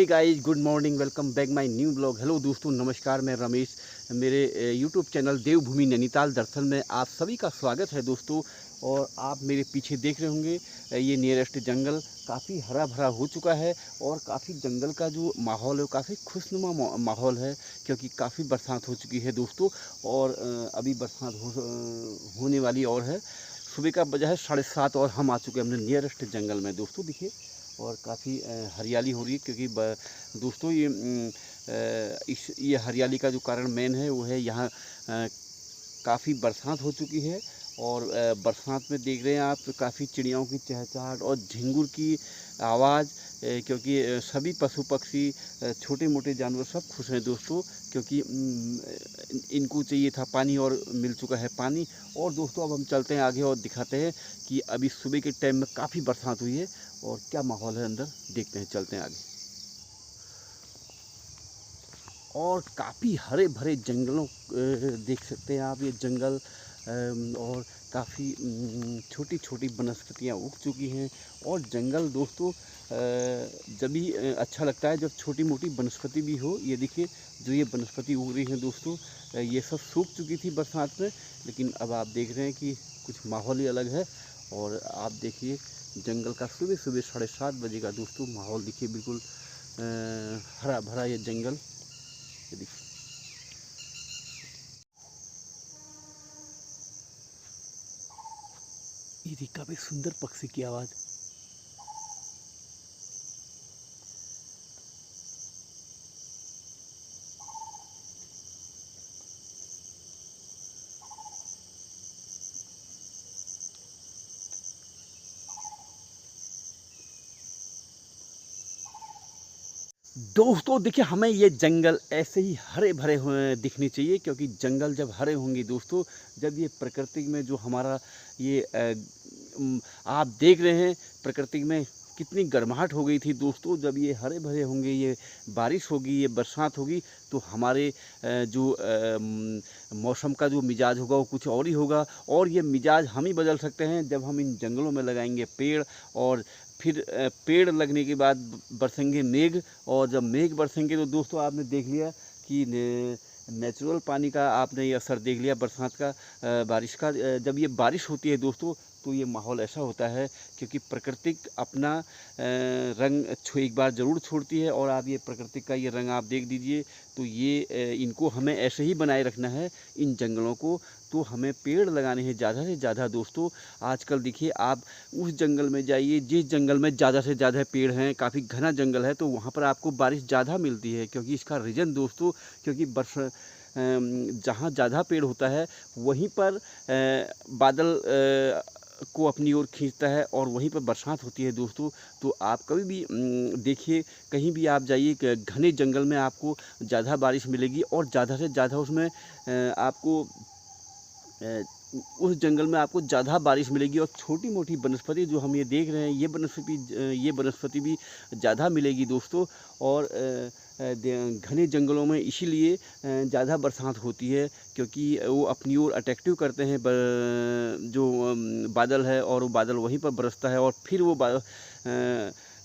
Hey guys, good morning, welcome back my new blog. Hello दोस्तों, नमस्कार। मैं रमेश, मेरे यूट्यूब चैनल देवभूमि नैनीताल दर्शन में आप सभी का स्वागत है दोस्तों। और आप मेरे पीछे देख रहे होंगे ये नियरेस्ट जंगल काफ़ी हरा भरा हो चुका है और काफ़ी जंगल का जो माहौल है वो काफ़ी खुशनुमा माहौल है, क्योंकि काफ़ी बरसात हो चुकी है दोस्तों। और अभी बरसात होने वाली और है। सुबह का बजा है 7:30 और हम आ चुके हैं अपने नियरेस्ट जंगल में दोस्तों। देखिए, और काफ़ी हरियाली हो रही है, क्योंकि दोस्तों ये हरियाली का जो कारण मेन है वो है यहाँ काफ़ी बरसात हो चुकी है। और बरसात में देख रहे हैं आप काफ़ी चिड़ियाओं की चहचहाट और झिंगुर की आवाज़, क्योंकि सभी पशु पक्षी छोटे मोटे जानवर सब खुश हैं दोस्तों, क्योंकि इनको चाहिए था पानी और मिल चुका है पानी। और दोस्तों अब हम चलते हैं आगे और दिखाते हैं कि अभी सुबह के टाइम में काफ़ी बरसात हुई है और क्या माहौल है अंदर, देखते हैं, चलते हैं आगे। और काफ़ी हरे भरे जंगलों देख सकते हैं आप, ये जंगल और काफ़ी छोटी छोटी वनस्पतियाँ उग चुकी हैं। और जंगल दोस्तों जब भी अच्छा लगता है जब छोटी मोटी वनस्पति भी हो। ये देखिए, जो ये वनस्पति उग रही हैं दोस्तों, ये सब सूख चुकी थी बरसात में, लेकिन अब आप देख रहे हैं कि कुछ माहौल ही अलग है। और आप देखिए जंगल का सुबह सुबह 7:30 बजे का दोस्तों माहौल देखिए, बिल्कुल हरा भरा ये जंगल। ये देखिए, ये देखिए काफ़ी सुंदर पक्षी की आवाज़। दोस्तों देखिए, हमें ये जंगल ऐसे ही हरे भरे हुए दिखने चाहिए, क्योंकि जंगल जब हरे होंगे दोस्तों, जब ये प्रकृति में जो हमारा ये आप देख रहे हैं प्रकृति में कितनी गर्माहट हो गई थी दोस्तों, जब ये हरे भरे होंगे, ये बारिश होगी, ये बरसात होगी, तो हमारे जो मौसम का जो मिजाज होगा वो कुछ और ही होगा। और ये मिजाज हम ही बदल सकते हैं जब हम इन जंगलों में लगाएंगे पेड़। और फिर पेड़ लगने के बाद बरसेंगे मेघ। और जब मेघ बरसेंगे तो दोस्तों आपने देख लिया कि नेचुरल पानी का आपने ये असर देख लिया बरसात का, बारिश का। जब ये बारिश होती है दोस्तों तो ये माहौल ऐसा होता है, क्योंकि प्रकृति अपना रंग एक बार ज़रूर छोड़ती है। और आप ये प्रकृति का ये रंग आप देख दीजिए, तो ये इनको हमें ऐसे ही बनाए रखना है, इन जंगलों को। तो हमें पेड़ लगाने हैं ज़्यादा से ज़्यादा दोस्तों। आजकल देखिए, आप उस जंगल में जाइए जिस जंगल में ज़्यादा से ज़्यादा पेड़ हैं, काफ़ी घना जंगल है, तो वहाँ पर आपको बारिश ज़्यादा मिलती है। क्योंकि इसका रीज़न दोस्तों, क्योंकि जहाँ ज़्यादा पेड़ होता है वहीं पर बादल को अपनी ओर खींचता है और वहीं पर बरसात होती है दोस्तों। तो आप कभी भी देखिए, कहीं भी आप जाइए घने जंगल में आपको ज़्यादा बारिश मिलेगी और ज़्यादा से ज़्यादा उसमें आपको उस जंगल में आपको ज़्यादा बारिश मिलेगी। और छोटी मोटी वनस्पति जो हम ये देख रहे हैं, ये वनस्पति भी ज़्यादा मिलेगी दोस्तों। और घने जंगलों में इसीलिए ज़्यादा बरसात होती है, क्योंकि वो अपनी ओर अट्रैक्टिव करते हैं जो बादल है, और वो बादल वहीं पर बरसता है और फिर वो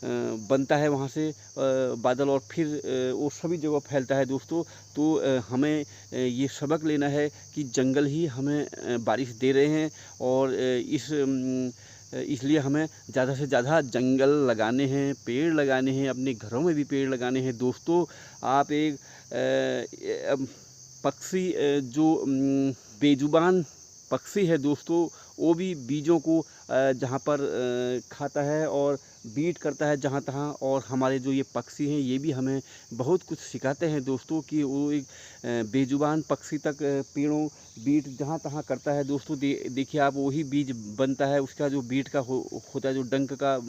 बनता है वहाँ से बादल, और फिर वो सभी जगह फैलता है दोस्तों। तो हमें ये सबक लेना है कि जंगल ही हमें बारिश दे रहे हैं। और इसलिए हमें ज़्यादा से ज़्यादा जंगल लगाने हैं, पेड़ लगाने हैं, अपने घरों में भी पेड़ लगाने हैं दोस्तों। आप एक पक्षी जो बेजुबान पक्षी है दोस्तों, वो भी बीजों को जहाँ पर खाता है और बीट करता है जहाँ तहाँ। और हमारे जो ये पक्षी हैं ये भी हमें बहुत कुछ सिखाते हैं दोस्तों, कि वो एक बेजुबान पक्षी तक पेड़ों बीट जहाँ तहाँ करता है दोस्तों। देखिए आप, वही बीज बनता है उसका, जो बीट का होता है, जो डंक का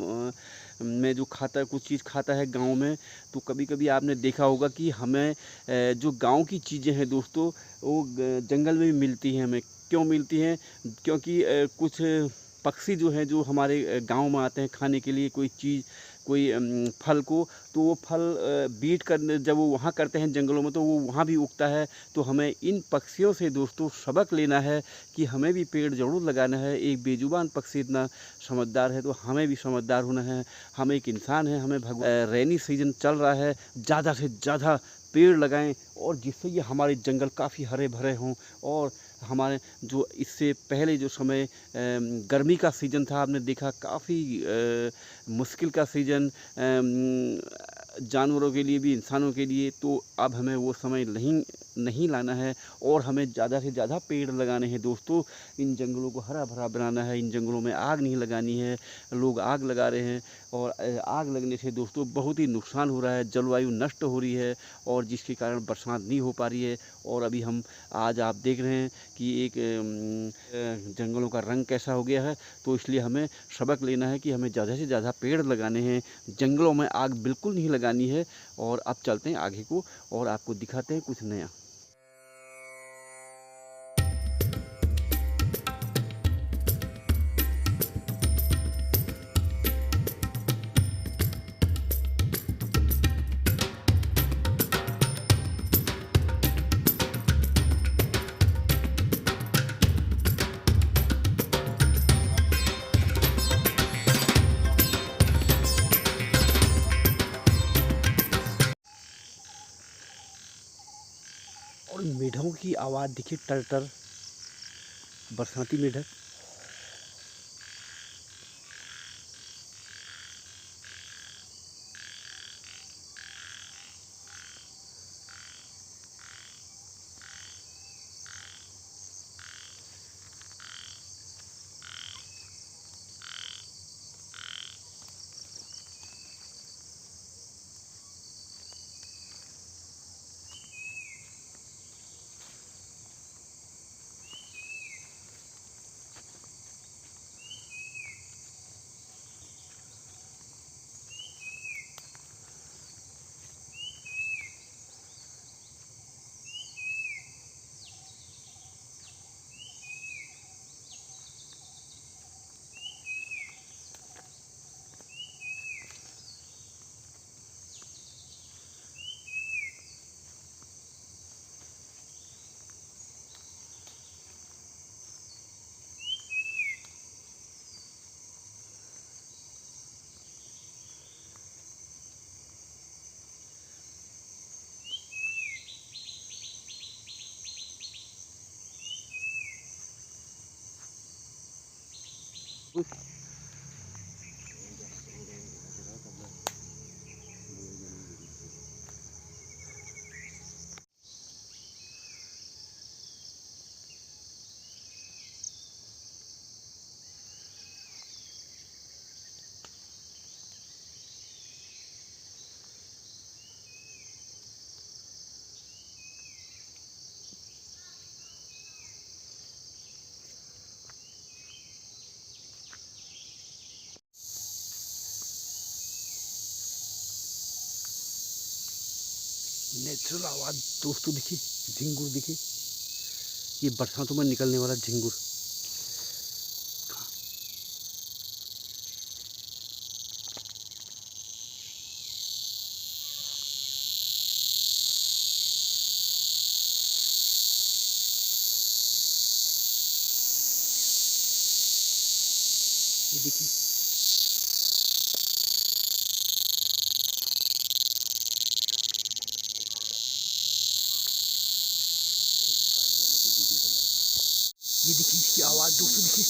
में जो खाता है, कुछ चीज़ खाता है गाँव में। तो कभी कभी आपने देखा होगा कि हमें जो गाँव की चीज़ें हैं दोस्तों, वो जंगल में भी मिलती हैं। हमें क्यों मिलती हैं? क्योंकि कुछ पक्षी जो हैं, जो हमारे गांव में आते हैं खाने के लिए कोई चीज़, कोई फल को, तो वो फल बीट कर जब वो वहाँ करते हैं जंगलों में तो वो वहाँ भी उगता है। तो हमें इन पक्षियों से दोस्तों सबक लेना है कि हमें भी पेड़ ज़रूर लगाना है। एक बेज़ुबान पक्षी इतना समझदार है तो हमें भी समझदार होना है। हम एक इंसान हैं, हमें रेनी सीज़न चल रहा है, ज़्यादा से ज़्यादा पेड़ लगाएँ और जिससे ये हमारे जंगल काफ़ी हरे-भरे हों। और हमारे जो इससे पहले जो समय गर्मी का सीज़न था, आपने देखा काफ़ी मुश्किल का सीज़न जानवरों के लिए भी, इंसानों के लिए। तो अब हमें वो समय नहीं नहीं लाना है और हमें ज़्यादा से ज़्यादा पेड़ लगाने हैं दोस्तों। इन जंगलों को हरा-भरा बनाना है, इन जंगलों में आग नहीं लगानी है। लोग आग लगा रहे हैं और आग लगने से दोस्तों बहुत ही नुकसान हो रहा है, जलवायु नष्ट हो रही है और जिसके कारण बरसात नहीं हो पा रही है। और अभी हम आज आप देख रहे हैं कि एक जंगलों का रंग कैसा हो गया है। तो इसलिए हमें सबक लेना है कि हमें ज़्यादा से ज़्यादा पेड़ लगाने हैं, जंगलों में आग बिल्कुल नहीं लगानी है। और अब चलते हैं आगे को और आपको दिखाते हैं कुछ नया। और मेढकों की आवाज़ देखिए, टर टर, बरसाती मेढक। नेचुरल आवाज़ दोस्तों देखिए, झिंगुर देखिए, ये बरसातों में निकलने वाला झिंगुर। ये देखिए, ये देखिए इसकी आवाज़ दोस्तों देखिए।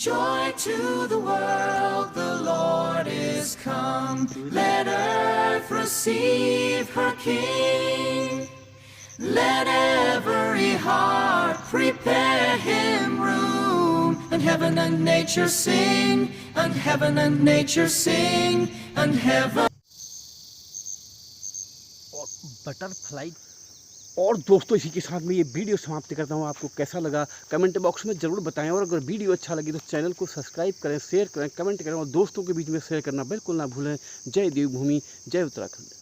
Joy to the world, the Lord is come. Let earth receive her King. Let every heart prepare him room. And heaven and nature sing, and heaven and nature sing, and heaven. और butterfly. और दोस्तों इसी के साथ मैं ये video समाप्त करता हूँ। आपको कैसा लगा कमेंट बॉक्स में ज़रूर बताएं, और अगर वीडियो अच्छा लगी तो चैनल को सब्सक्राइब करें, शेयर करें, कमेंट करें और दोस्तों के बीच में शेयर करना बिल्कुल ना भूलें। जय देवभूमि, जय उत्तराखंड।